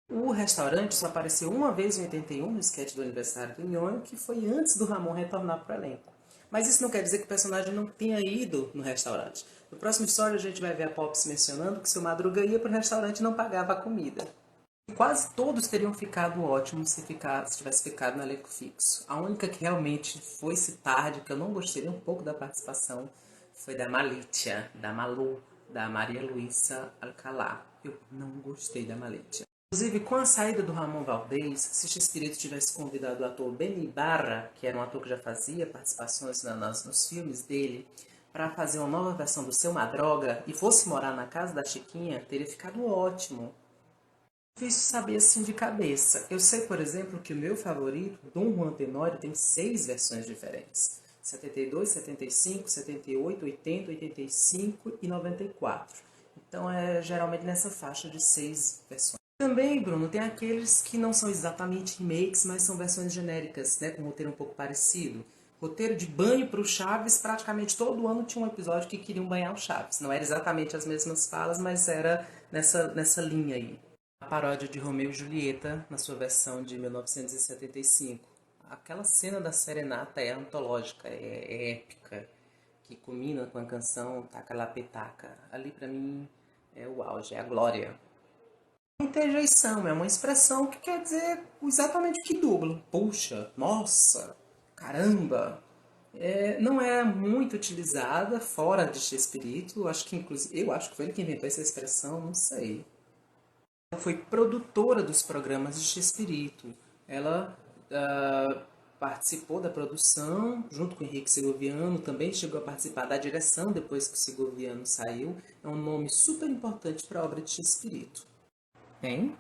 O restaurante só apareceu uma vez em 81, no sketch do aniversário do Nhonho, que foi antes do Ramon retornar para o elenco. Mas isso não quer dizer que o personagem não tenha ido no restaurante. No próximo story a gente vai ver a Pops mencionando que seu Madruga ia para o restaurante e não pagava a comida. Quase todos teriam ficado ótimos se tivesse ficado no elenco fixo. A única que realmente foi-se tarde, que eu não gostei nem um pouco da participação, foi da Malitia, da Malu, da Maria Luísa Alcalá. Eu não gostei da Malitia. Inclusive, com a saída do Ramon Valdez, se Chespirito tivesse convidado o ator Benny Ibarra, que era um ator que já fazia participações nos filmes dele, para fazer uma nova versão do Seu Madroga e fosse morar na casa da Chiquinha, teria ficado ótimo. Difícil saber assim de cabeça. Eu sei, por exemplo, que o meu favorito, Dom Juan Tenório, tem 6 versões diferentes. 72, 75, 78, 80, 85 e 94. Então é geralmente nessa faixa de 6 versões. Também, Bruno, tem aqueles que não são exatamente remakes, mas são versões genéricas, né, com um roteiro um pouco parecido. Roteiro de banho para o Chaves, praticamente todo ano tinha um episódio que queriam banhar o Chaves. Não era exatamente as mesmas falas, mas era nessa linha aí. A paródia de Romeu e Julieta, na sua versão de 1975. Aquela cena da serenata é antológica, é épica, que culmina com a canção Taca La Petaca. Ali, pra mim, é o auge, é a glória. Interjeição é uma expressão que quer dizer exatamente o que dubla. Puxa, nossa, caramba. Não é muito utilizada fora de Shakespeare. Acho que inclusive, eu acho que foi ele que inventou essa expressão, não sei. Ela foi produtora dos programas de Shakespeare. Ela participou da produção junto com o Henrique Segoviano, também chegou a participar da direção depois que o Segoviano saiu. É um nome super importante para a obra de Shakespeare. Hein?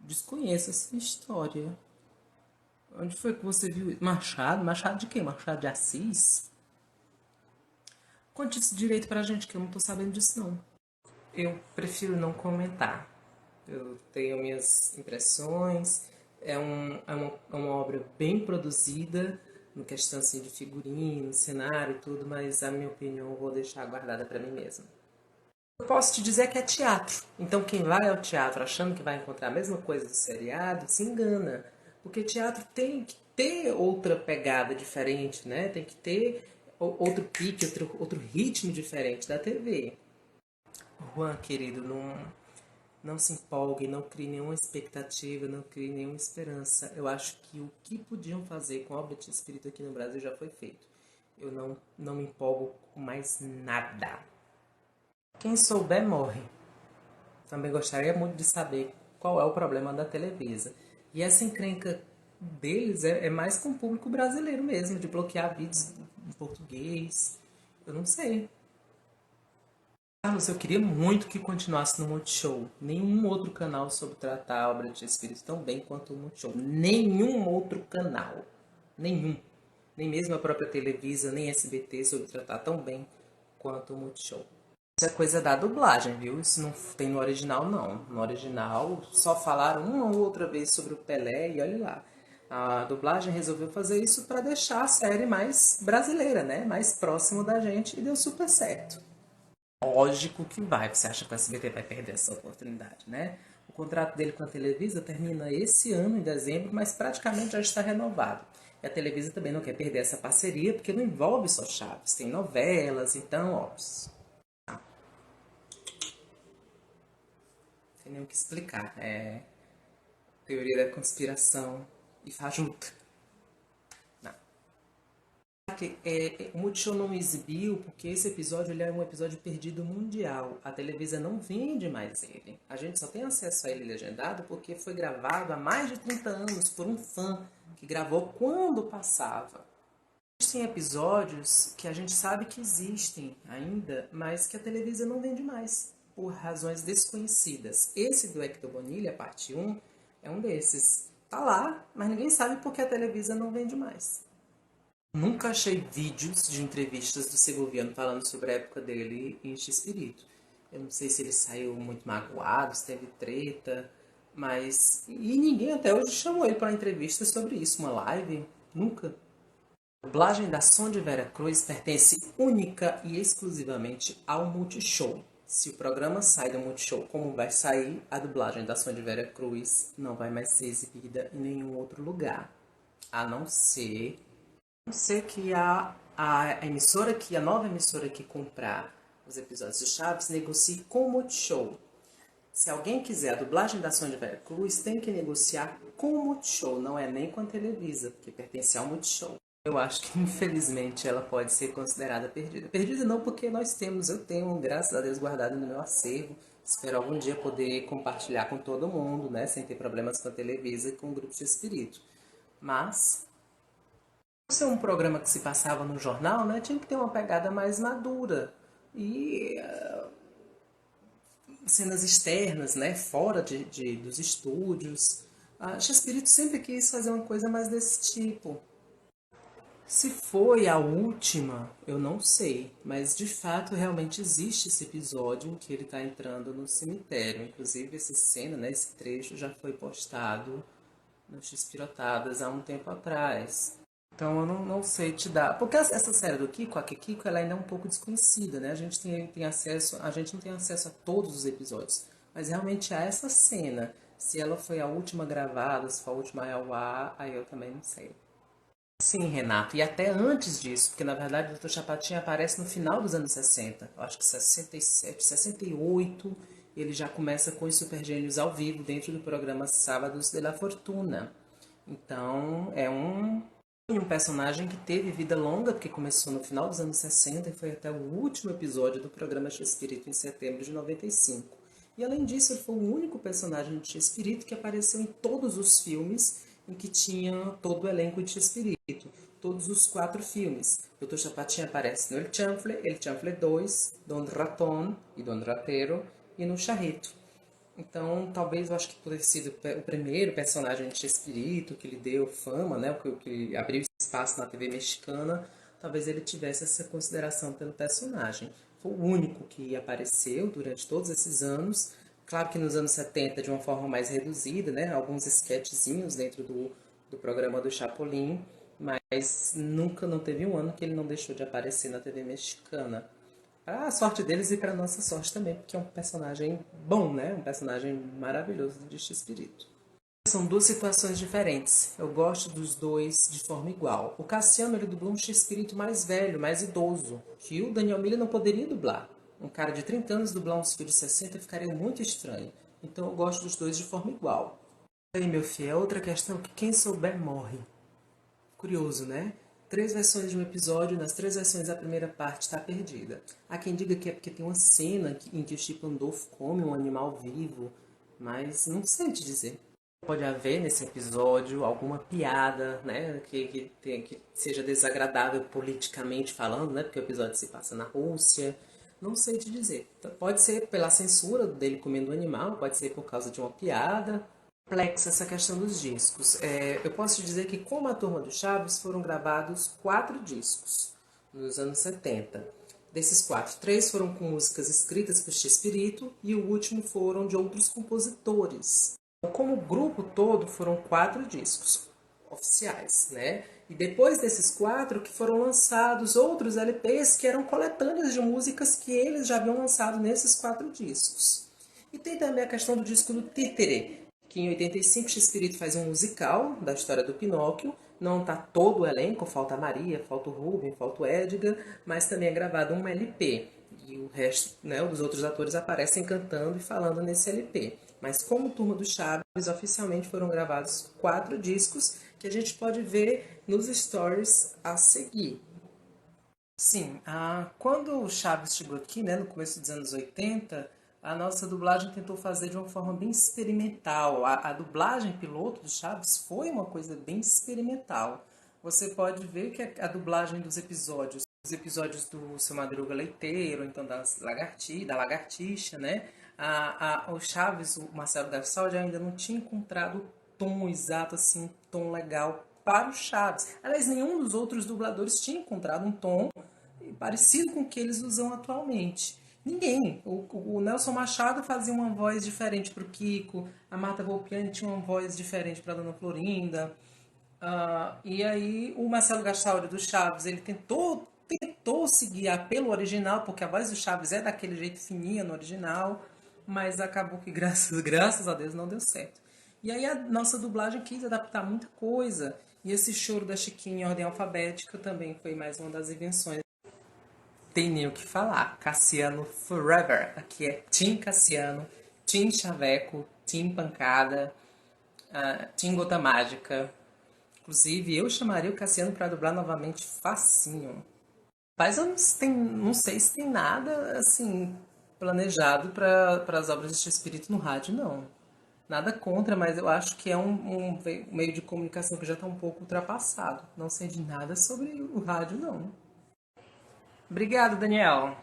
Desconheço essa história. Onde foi que você viu? Machado? Machado de quê? Machado de Assis? Conte isso direito pra gente, que eu não tô sabendo disso não. Eu prefiro não comentar. Eu tenho minhas impressões. É uma obra bem produzida, no questão assim, de figurino, cenário e tudo, mas a minha opinião eu vou deixar guardada pra mim mesma. Eu posso te dizer que é teatro. Então quem vai ao teatro achando que vai encontrar a mesma coisa do seriado, se engana. Porque teatro tem que ter outra pegada diferente, né? Tem que ter outro pique, outro ritmo diferente da TV. Juan, querido, não se empolgue, não crie nenhuma expectativa, não crie nenhuma esperança. Eu acho que o que podiam fazer com a obra de espírito aqui no Brasil já foi feito. Eu não me empolgo com mais nada. Quem souber morre. Também gostaria muito de saber qual é o problema da Televisa. E essa encrenca deles é mais com o público brasileiro mesmo, de bloquear vídeos em português. Eu não sei. Carlos, eu queria muito que continuasse no Multishow. Nenhum outro canal soube tratar a obra de Espírito tão bem quanto o Multishow. Nenhum outro canal. Nenhum. Nem mesmo a própria Televisa, nem SBT soube tratar tão bem quanto o Multishow. Isso é coisa da dublagem, viu? Isso não tem no original, não. No original, só falaram uma ou outra vez sobre o Pelé e olha lá. A dublagem resolveu fazer isso para deixar a série mais brasileira, né? Mais próximo da gente e deu super certo. Lógico que vai. Você acha que o SBT vai perder essa oportunidade, né? O contrato dele com a Televisa termina esse ano, em dezembro, mas praticamente já está renovado. E a Televisa também não quer perder essa parceria, porque não envolve só Chaves, tem novelas, então, ó, tem nem o que explicar. É teoria da conspiração e fajuta. Não. O Multishow não exibiu porque esse episódio ele é um episódio perdido mundial. A Televisa não vende mais ele. A gente só tem acesso a ele legendado porque foi gravado há mais de 30 anos por um fã que gravou quando passava. Existem episódios que a gente sabe que existem ainda, mas que a Televisa não vende mais, por razões desconhecidas. Esse do Hector Bonilha, parte 1, é um desses. Tá lá, mas ninguém sabe porque a Televisa não vende mais. Nunca achei vídeos de entrevistas do Segoviano falando sobre a época dele em X-Espírito. Eu não sei se ele saiu muito magoado, se teve treta, mas... E ninguém até hoje chamou ele para entrevista sobre isso, uma live. Nunca. A dublagem da Som de Vera Cruz pertence única e exclusivamente ao Multishow. Se o programa sai do Multishow como vai sair, a dublagem da Som de Vera Cruz não vai mais ser exibida em nenhum outro lugar. A não ser que a nova emissora que comprar os episódios de Chaves negocie com o Multishow. Se alguém quiser a dublagem da Som de Vera Cruz, tem que negociar com o Multishow, não é nem com a Televisa, porque pertence ao Multishow. Eu acho que, infelizmente, ela pode ser considerada perdida. Perdida não porque eu tenho, graças a Deus, guardado no meu acervo. Espero algum dia poder compartilhar com todo mundo, né? Sem ter problemas com a Televisa e com o Grupo de Espírito. Mas, por ser um programa que se passava no jornal, né? Tinha que ter uma pegada mais madura. E cenas externas, né? Fora dos estúdios. A Espírito sempre quis fazer uma coisa mais desse tipo. Se foi a última, eu não sei, mas de fato realmente existe esse episódio em que ele está entrando no cemitério. Inclusive essa cena, né, esse trecho já foi postado no X-Pirotadas há um tempo atrás. Então eu não sei te dar. Porque essa série do Kiko, a Kikiko, ela ainda é um pouco desconhecida, né? A gente tem acesso, a gente não tem acesso a todos os episódios. Mas realmente há essa cena. Se ela foi a última gravada, se foi a última a ar, aí eu também não sei. Sim, Renato, e até antes disso, porque na verdade o Dr. Chapatin aparece no final dos anos 60, eu acho que 67, 68, ele já começa com os Supergênios ao vivo dentro do programa Sábados de la Fortuna. Então é um personagem que teve vida longa, porque começou no final dos anos 60 e foi até o último episódio do programa X-Espírito em setembro de 95. E além disso, ele foi o único personagem de X-Espírito que apareceu em todos os filmes em que tinha todo o elenco de X-Espírito. Todos os 4 filmes. Dr. Chapatin aparece no El Chanfle 2, Don Raton e Don Ratero e no Charrito. Então, talvez eu acho que por ter sido o primeiro personagem de Chespirito que lhe deu fama, né, que abriu espaço na TV mexicana, talvez ele tivesse essa consideração pelo personagem. Foi o único que apareceu durante todos esses anos. Claro que nos anos 70 de uma forma mais reduzida, né, alguns sketchzinhos dentro do programa do Chapolin, mas nunca não teve um ano que ele não deixou de aparecer na TV mexicana. Para a sorte deles e para nossa sorte também, porque é um personagem bom, né? Um personagem maravilhoso de X-Espírito. São duas situações diferentes. Eu gosto dos dois de forma igual. O Cassiano, ele dublou um X-Espírito mais velho, mais idoso, que o Daniel Miller não poderia dublar. Um cara de 30 anos dublar um filho de 60 ficaria muito estranho. Então eu gosto dos dois de forma igual. E aí, meu filho, é outra questão que quem souber morre. Curioso, né? 3 versões de um episódio, nas 3 versões a primeira parte está perdida. Há quem diga que é porque tem uma cena em que o Chip Pandolfo come um animal vivo, mas não sei te dizer. Pode haver nesse episódio alguma piada, né, que seja desagradável politicamente falando, né, porque o episódio se passa na Rússia. Não sei te dizer. Pode ser pela censura dele comendo o animal, pode ser por causa de uma piada, complexa essa questão dos discos. Eu posso te dizer que, como a Turma do Chaves, foram gravados 4 discos nos anos 70. Desses 4, 3 foram com músicas escritas por Chespirito e o último foram de outros compositores. Como grupo todo, foram 4 discos oficiais, né? E depois desses 4 que foram lançados outros LPs que eram coletâneas de músicas que eles já haviam lançado nesses 4 discos. E tem também a questão do disco do Títere, que em 85 X-Espírito faz um musical da história do Pinóquio. Não está todo o elenco, falta a Maria, falta o Rubem, falta o Edgar, mas também é gravado um LP. E o resto, né, dos outros atores aparecem cantando e falando nesse LP. Mas como Turma do Chaves, oficialmente foram gravados 4 discos que a gente pode ver nos stories a seguir. Sim, quando o Chaves chegou aqui, né, no começo dos anos 80, a nossa dublagem tentou fazer de uma forma bem experimental. A dublagem piloto do Chaves foi uma coisa bem experimental. Você pode ver que a dublagem dos episódios, os episódios do Seu Madruga Leiteiro, então da Lagartixa, né? O Chaves, o Marcelo Gastaldi ainda não tinha encontrado o tom exato, assim, um tom legal para o Chaves. Aliás, nenhum dos outros dubladores tinha encontrado um tom parecido com o que eles usam atualmente. Ninguém. O Nelson Machado fazia uma voz diferente para o Kiko, a Marta Volpiani tinha uma voz diferente para a Dona Florinda. E aí o Marcelo Gastaldi do Chaves, ele tentou se guiar pelo original, porque a voz do Chaves é daquele jeito fininha no original, mas acabou que graças a Deus não deu certo. E aí a nossa dublagem quis adaptar muita coisa, e esse choro da Chiquinha em ordem alfabética também foi mais uma das invenções. Tem nem o que falar. Cassiano Forever. Aqui é Tim Cassiano, Tim Chaveco, Tim Pancada, Tim Gota Mágica. Inclusive, eu chamaria o Cassiano para dublar novamente facinho. Mas eu não sei se tem nada assim planejado para as obras de Espírito no rádio, não. Nada contra, mas eu acho que é um meio de comunicação que já está um pouco ultrapassado. Não sei de nada sobre o rádio, não. Obrigado, Daniel.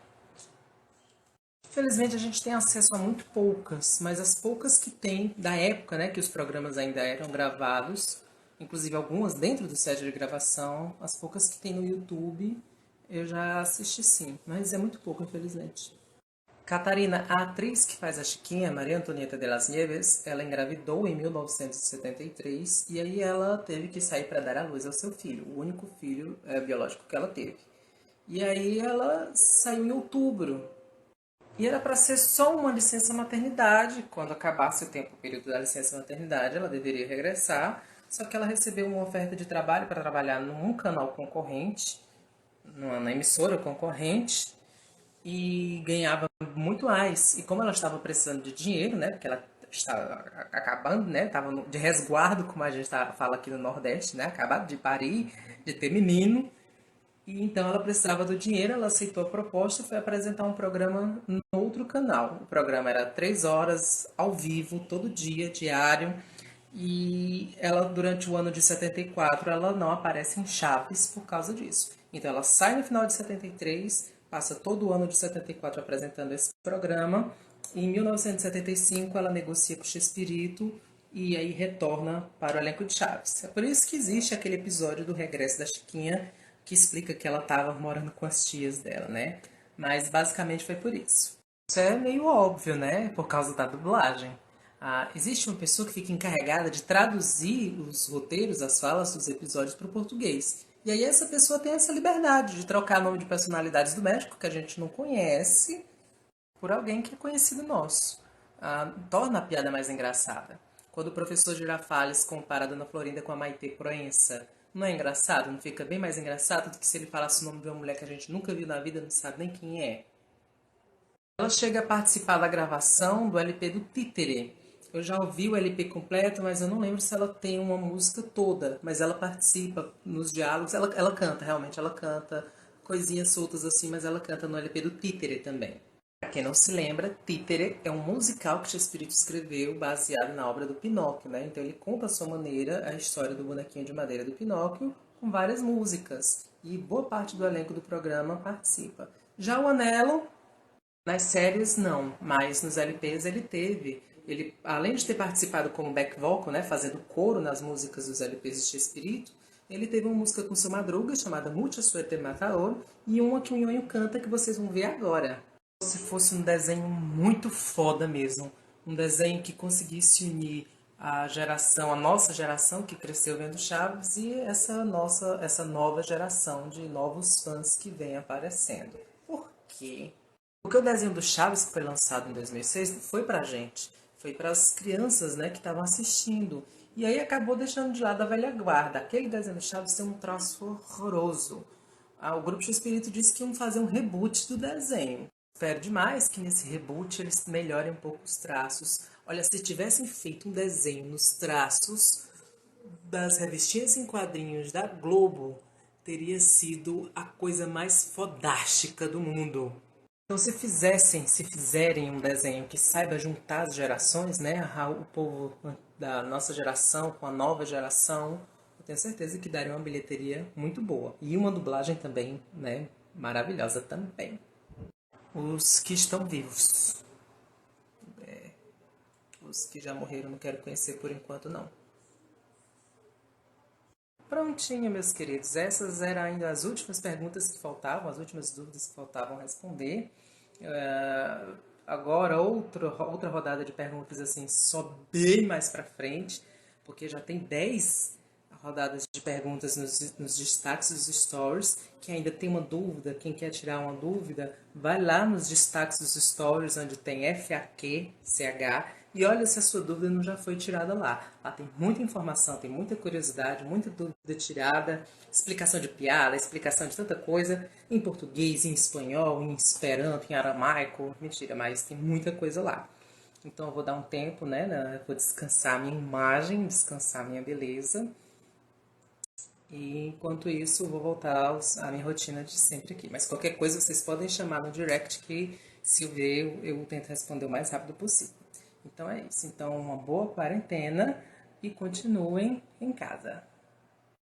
Infelizmente a gente tem acesso a muito poucas, mas as poucas que tem da época, né, que os programas ainda eram gravados, inclusive algumas dentro do set de gravação, as poucas que tem no YouTube, eu já assisti sim, mas é muito pouco, infelizmente. Catarina, a atriz que faz a Chiquinha, Maria Antonieta de las Nieves, ela engravidou em 1973 e aí ela teve que sair para dar à luz ao seu filho, o único filho biológico que ela teve. E aí ela saiu em outubro. E era para ser só uma licença maternidade. Quando acabasse o período da licença maternidade, ela deveria regressar. Só que ela recebeu uma oferta de trabalho para trabalhar num canal concorrente, na emissora concorrente, e ganhava muito mais. E como ela estava precisando de dinheiro, né? Porque ela estava acabando, né? Estava de resguardo, como a gente fala aqui no Nordeste, né? Acabado de parir, de ter menino. E então ela precisava do dinheiro, ela aceitou a proposta e foi apresentar um programa no outro canal. O programa era 3 horas, ao vivo, todo dia, diário. E ela, durante o ano de 74, ela não aparece em Chaves por causa disso. Então ela sai no final de 73, passa todo o ano de 74 apresentando esse programa. E em 1975 ela negocia com o Chespirito e aí retorna para o elenco de Chaves. É por isso que existe aquele episódio do Regresso da Chiquinha que explica que ela estava morando com as tias dela, né? Mas basicamente foi por isso. Isso é meio óbvio, né? Por causa da dublagem. Existe uma pessoa que fica encarregada de traduzir os roteiros, as falas dos episódios para o português. E aí essa pessoa tem essa liberdade de trocar nome de personalidades do México, que a gente não conhece, por alguém que é conhecido nosso. Torna a piada mais engraçada. Quando o professor Girafales compara a Dona Florinda com a Maitê Proença, não é engraçado? Não fica bem mais engraçado do que se ele falasse o nome de uma mulher que a gente nunca viu na vida, não sabe nem quem é? Ela chega a participar da gravação do LP do Títere. Eu já ouvi o LP completo, mas eu não lembro se ela tem uma música toda. Mas ela participa nos diálogos, ela canta, realmente, ela canta coisinhas soltas assim, mas ela canta no LP do Títere também. Para quem não se lembra, Títere é um musical que Shakespeare escreveu baseado na obra do Pinóquio, né? Então ele conta à sua maneira a história do bonequinho de madeira do Pinóquio com várias músicas. E boa parte do elenco do programa participa. Já o Anello, nas séries não, mas nos LPs ele teve. Ele, além de ter participado como back vocal, né, fazendo coro nas músicas dos LPs de Chespirito, ele teve uma música com seu Madruga chamada Mucha Suerte Matador e uma que o Nhonho canta que vocês vão ver agora. Se fosse um desenho muito foda mesmo, um desenho que conseguisse unir a nossa geração que cresceu vendo Chaves e essa nova geração de novos fãs que vem aparecendo. Por quê? Porque o desenho do Chaves que foi lançado em 2006 não foi pra gente, foi para as crianças, né, que estavam assistindo. E aí acabou deixando de lado a velha guarda. Aquele desenho do Chaves tem um traço horroroso. O Grupo X Espírito disse que iam fazer um reboot do desenho. Espero demais que nesse reboot eles melhorem um pouco os traços. Olha, se tivessem feito um desenho nos traços das revistinhas em quadrinhos da Globo, teria sido a coisa mais fodástica do mundo. Então, se fizerem um desenho que saiba juntar as gerações, né, o povo da nossa geração com a nova geração, eu tenho certeza que daria uma bilheteria muito boa. E uma dublagem também, né, maravilhosa também. Os que estão vivos. Os que já morreram não quero conhecer por enquanto, não. Prontinho, meus queridos. Essas eram ainda as últimas perguntas que faltavam, as últimas dúvidas que faltavam responder. Agora outra rodada de perguntas assim, só bem mais pra frente, porque já tem 10 rodadas de perguntas nos destaques dos stories. Quem ainda tem uma dúvida, quem quer tirar uma dúvida, vai lá nos destaques dos stories, onde tem FAQCH, e olha se a sua dúvida não já foi tirada lá. Lá tem muita informação, tem muita curiosidade, muita dúvida tirada, explicação de piada, explicação de tanta coisa, em português, em espanhol, em esperanto, em aramaico. Mentira, mas tem muita coisa lá. Então eu vou dar um tempo, né? Eu vou descansar minha imagem, descansar minha beleza. E enquanto isso, eu vou voltar à minha rotina de sempre aqui. Mas qualquer coisa vocês podem chamar no direct que, se eu ver, eu tento responder o mais rápido possível. Então é isso. Então, uma boa quarentena e continuem em casa.